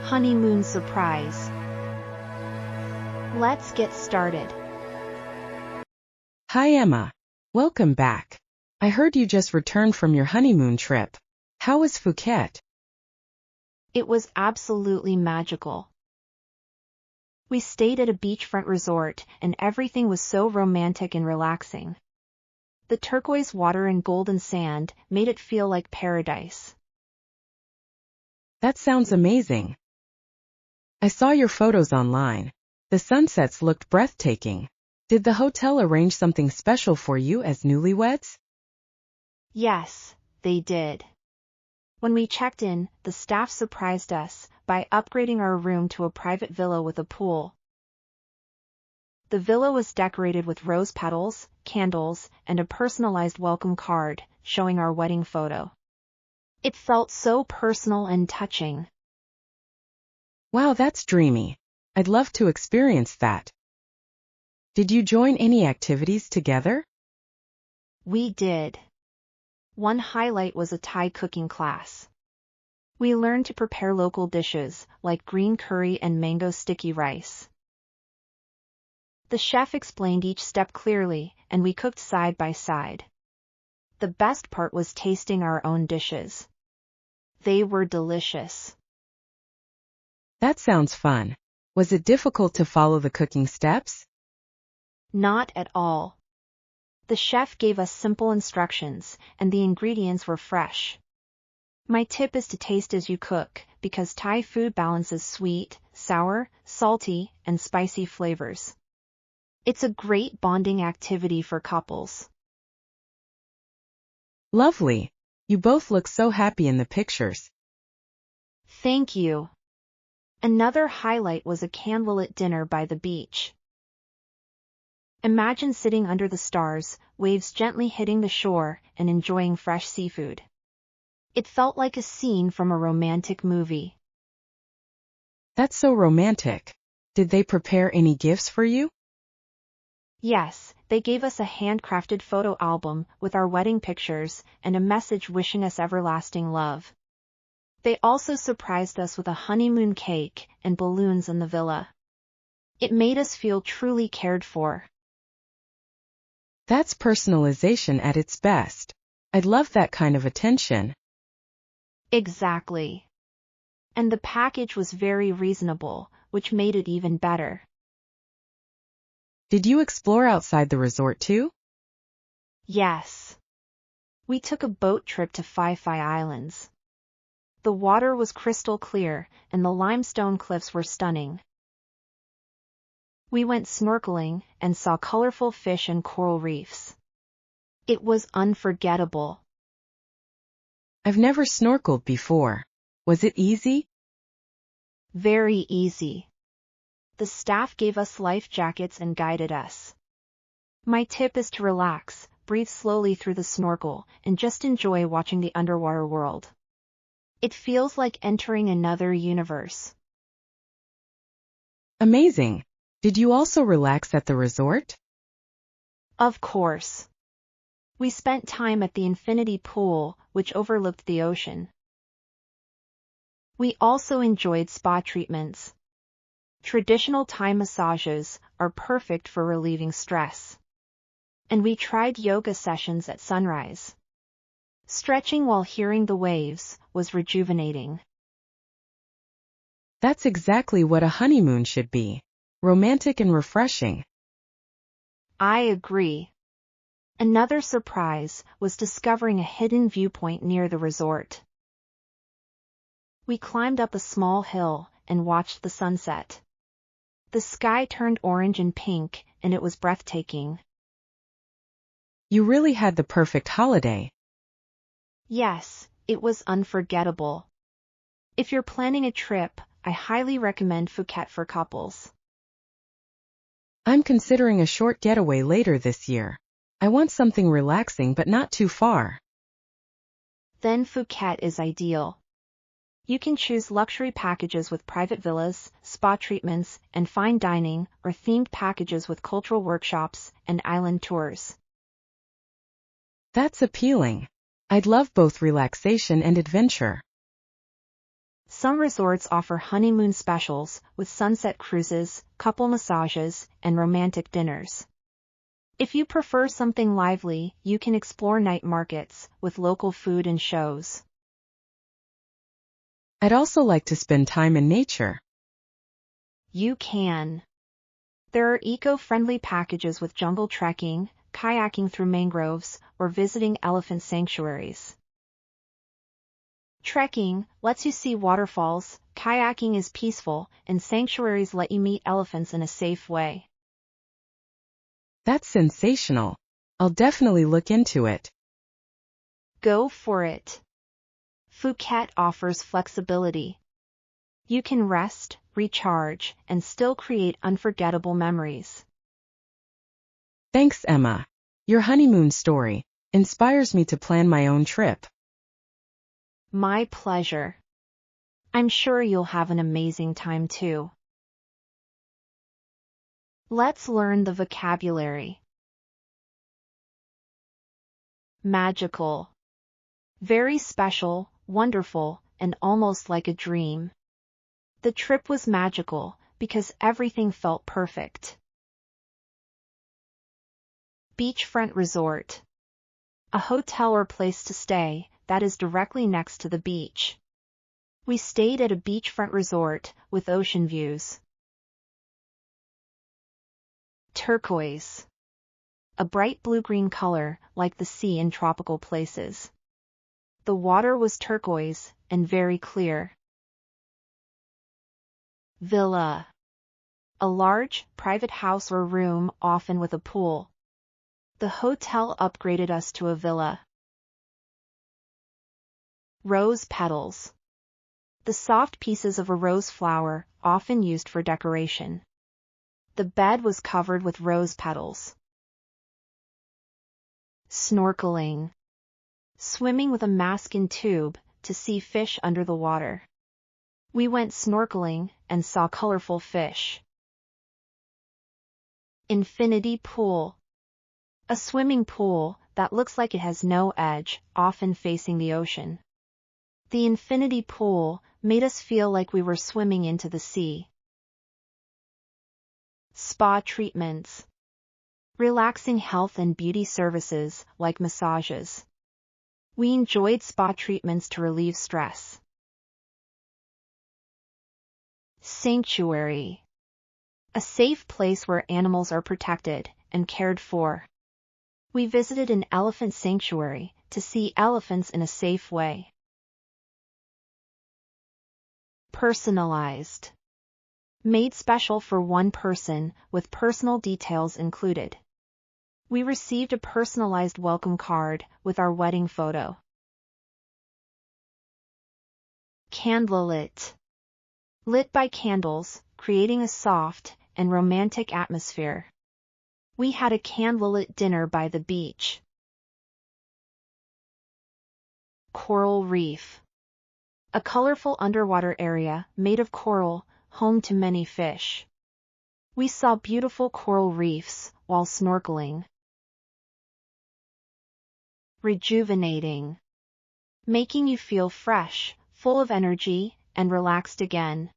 Honeymoon surprise. Let's get started. Hi Emma. Welcome back. I heard you just returned from your honeymoon trip. How was Phuket? It was absolutely magical. We stayed at a beachfront resort, and everything was so romantic and relaxing. The turquoise water and golden sand made it feel like paradise. That sounds amazing. I saw your photos online. The sunsets looked breathtaking. Did the hotel arrange something special for you as newlyweds? Yes, they did. When we checked in, the staff surprised us by upgrading our room to a private villa with a pool. The villa was decorated with rose petals, candles, and a personalized welcome card showing our wedding photo. It felt so personal and touching. Wow, that's dreamy. I'd love to experience that. Did you join any activities together? We did. One highlight was a Thai cooking class. We learned to prepare local dishes like green curry and mango sticky rice. The chef explained each step clearly, and we cooked side by side. The best part was tasting our own dishes. They were delicious. That sounds fun. Was it difficult to follow the cooking steps? Not at all. The chef gave us simple instructions, and the ingredients were fresh. My tip is to taste as you cook, because Thai food balances sweet, sour, salty, and spicy flavors. It's a great bonding activity for couples. Lovely. You both look so happy in the pictures. Thank you. Another highlight was a candlelit dinner by the beach. Imagine sitting under the stars, waves gently hitting the shore, and enjoying fresh seafood. It felt like a scene from a romantic movie. That's so romantic. Did they prepare any gifts for you? Yes, they gave us a handcrafted photo album with our wedding pictures and a message wishing us everlasting love. They also surprised us with a honeymoon cake and balloons in the villa. It made us feel truly cared for. That's personalization at its best. I'd love that kind of attention. Exactly. And the package was very reasonable, which made it even better. Did you explore outside the resort too? Yes. We took a boat trip to Phi Islands. The water was crystal clear, and the limestone cliffs were stunning. We went snorkeling and saw colorful fish and coral reefs. It was unforgettable. I've never snorkeled before. Was it easy? Very easy. The staff gave us life jackets and guided us. My tip is to relax, breathe slowly through the snorkel, and just enjoy watching the underwater world. It feels like entering another universe. Amazing. Did you also relax at the resort? Of course. We spent time at the infinity pool, which overlooked the ocean. We also enjoyed spa treatments. Traditional Thai massages are perfect for relieving stress. And we tried yoga sessions at sunrise. Stretching while hearing the waves was rejuvenating. That's exactly what a honeymoon should be. Romantic and refreshing. I agree. Another surprise was discovering a hidden viewpoint near the resort. We climbed up a small hill and watched the sunset. The sky turned orange and pink, and it was breathtaking. You really had the perfect holiday. Yes, it was unforgettable. If you're planning a trip, I highly recommend Phuket for couples. I'm considering a short getaway later this year. I want something relaxing but not too far. Then Phuket is ideal. You can choose luxury packages with private villas, spa treatments, and fine dining, or themed packages with cultural workshops and island tours. That's appealing. I'd love both relaxation and adventure. Some resorts offer honeymoon specials with sunset cruises, couple massages, and romantic dinners. If you prefer something lively, you can explore night markets with local food and shows. I'd also like to spend time in nature. You can. There are eco-friendly packages with jungle trekking, kayaking through mangroves, or visiting elephant sanctuaries. Trekking lets you see waterfalls, kayaking is peaceful, and sanctuaries let you meet elephants in a safe way. That's sensational. I'll definitely look into it. Go for it. Phuket offers flexibility. You can rest, recharge, and still create unforgettable memories. Thanks, Emma. Your honeymoon story inspires me to plan my own trip. My pleasure. I'm sure you'll have an amazing time too. Let's learn the vocabulary. Magical. Very special, wonderful, and almost like a dream. The trip was magical because everything felt perfect. Beachfront resort. A hotel or place to stay that is directly next to the beach. We stayed at a beachfront resort with ocean views. Turquoise. A bright blue-green color like the sea in tropical places. The water was turquoise and very clear. Villa. A large, private house or room, often with a pool. The hotel upgraded us to a villa. Rose petals. The soft pieces of a rose flower, often used for decoration. The bed was covered with rose petals. Snorkeling. Swimming with a mask and tube to see fish under the water. We went snorkeling and saw colorful fish. Infinity pool. A swimming pool that looks like it has no edge, often facing the ocean. The infinity pool made us feel like we were swimming into the sea. Spa treatments. Relaxing health and beauty services like massages. We enjoyed spa treatments to relieve stress. Sanctuary. A safe place where animals are protected and cared for. We visited an elephant sanctuary to see elephants in a safe way. Personalized. Made special for one person with personal details included. We received a personalized welcome card with our wedding photo. Candlelit. Lit by candles, creating a soft and romantic atmosphere. We had a candlelit dinner by the beach. Coral reef. A colorful underwater area made of coral, home to many fish. We saw beautiful coral reefs while snorkeling. Rejuvenating. Making you feel fresh, full of energy, and relaxed again.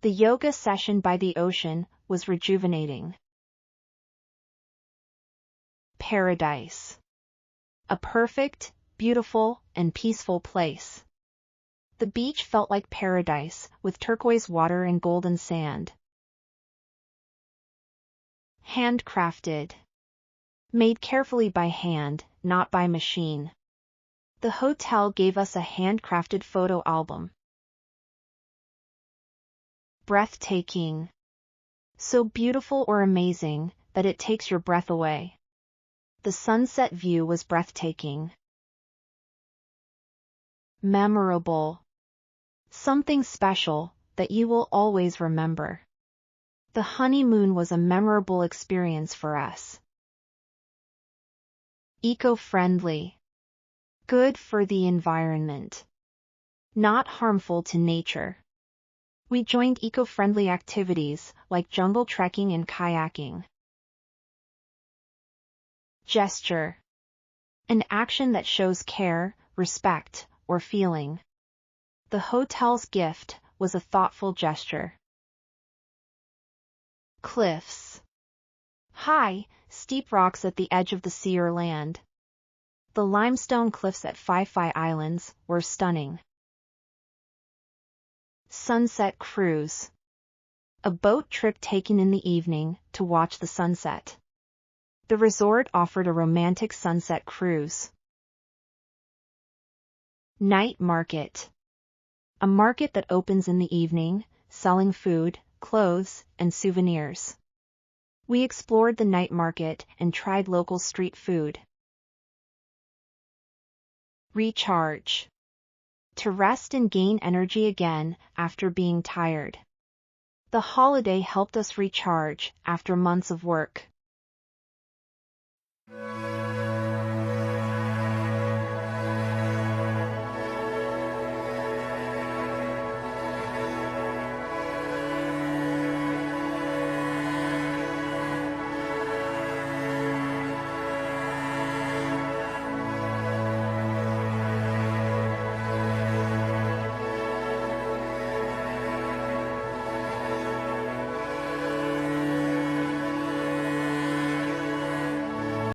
The yoga session by the ocean was rejuvenating. Paradise. A perfect, beautiful, and peaceful place. The beach felt like paradise, with turquoise water and golden sand. Handcrafted. Made carefully by hand, not by machine. The hotel gave us a handcrafted photo album. Breathtaking. So beautiful or amazing that it takes your breath away. The sunset view was breathtaking. Memorable. Something special that you will always remember. The honeymoon was a memorable experience for us. Eco-friendly. Good for the environment. Not harmful to nature. We joined eco-friendly activities like jungle trekking and kayaking. Gesture. An action that shows care, respect, or feeling. The hotel's gift was a thoughtful gesture. Cliffs. High, steep rocks at the edge of the sea or land. The limestone cliffs at Phi Islands were stunning. Sunset cruise. A boat trip taken in the evening to watch the sunset. The resort offered a romantic sunset cruise. Night market. A market that opens in the evening, selling food, clothes, and souvenirs. We explored the night market and tried local street food. Recharge. To rest and gain energy again after being tired. The holiday helped us recharge after months of work.